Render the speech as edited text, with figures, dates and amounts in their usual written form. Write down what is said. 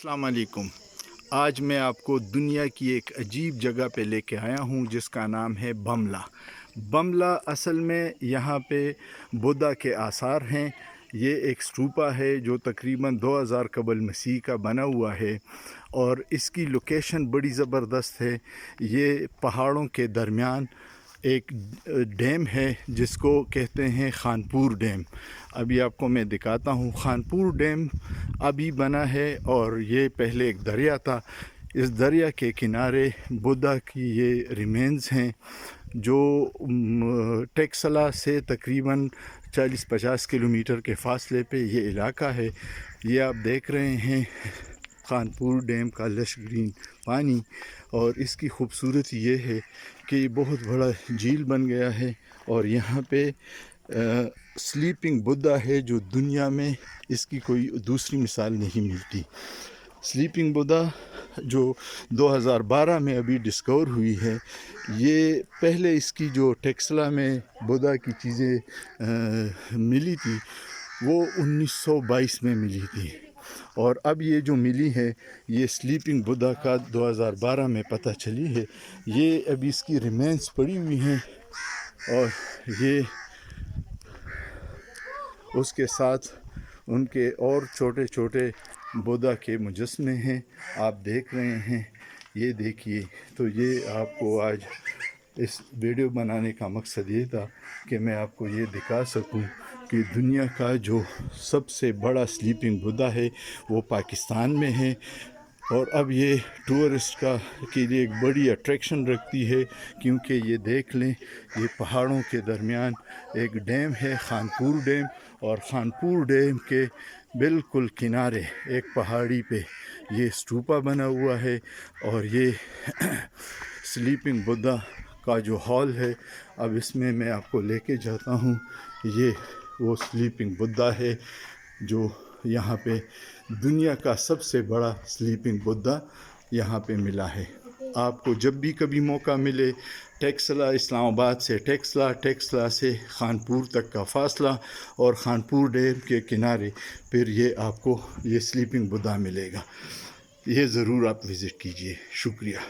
अस्सलाम वालेकुम। आज मैं आपको दुनिया की एक अजीब जगह पे लेके आया हूँ जिसका नाम है बमला। बमला असल में यहाँ पे बुद्धा के आसार हैं। ये एक स्तूपा है जो तकरीबन 2000 कबल मसीह का बना हुआ है और इसकी लोकेशन बड़ी ज़बरदस्त है। ये पहाड़ों के दरमियान एक डैम है जिसको कहते हैं खानपुर डैम। अभी आपको मैं दिखाता हूँ। खानपुर डैम अभी बना है और ये पहले एक दरिया था। इस दरिया के किनारे बुद्धा की ये रिमेन्स हैं जो टेक्सला से तकरीबन 40-50 किलोमीटर के फासले पे ये इलाका है। ये आप देख रहे हैं खानपुर डैम का लश ग्रीन पानी, और इसकी खूबसूरती ये है कि ये बहुत बड़ा झील बन गया है और यहाँ पे स्लीपिंग बुद्धा है जो दुनिया में इसकी कोई दूसरी मिसाल नहीं मिलती। स्लीपिंग बुद्धा जो 2012 में अभी डिस्कवर हुई है, ये पहले इसकी जो टेक्सला में बुद्धा की चीज़ें मिली थी वो 1922 में मिली थी, और अब ये जो मिली है ये स्लीपिंग बुद्धा का 2012 में पता चली है। ये अभी इसकी रिमेन्स पड़ी हुई हैं और ये उसके साथ उनके और छोटे छोटे बुद्धा के मुजस्मे हैं, आप देख रहे हैं। ये देखिए, तो ये आपको आज इस वीडियो बनाने का मकसद ये था कि मैं आपको ये दिखा सकूं कि दुनिया का जो सबसे बड़ा स्लीपिंग बुद्धा है वो पाकिस्तान में है। और अब ये टूरिस्ट के लिए एक बड़ी अट्रैक्शन रखती है, क्योंकि ये देख लें, ये पहाड़ों के दरमियान एक डैम है खानपुर डैम, और खानपुर डैम के बिल्कुल किनारे एक पहाड़ी पे ये स्तूपा बना हुआ है। और ये स्लीपिंग बुद्धा का जो हॉल है, अब इसमें मैं आपको लेके जाता हूँ। ये वो स्लीपिंग बुद्धा है जो यहाँ पे दुनिया का सबसे बड़ा स्लीपिंग बुद्धा यहाँ पे मिला है। आपको जब भी कभी मौका मिले, टेक्सला, इस्लामाबाद से टेक्सला से खानपुर तक का फासला और खानपुर डैम के किनारे फिर ये आपको ये स्लीपिंग बुद्धा मिलेगा। ये ज़रूर आप विज़िट कीजिए। शुक्रिया।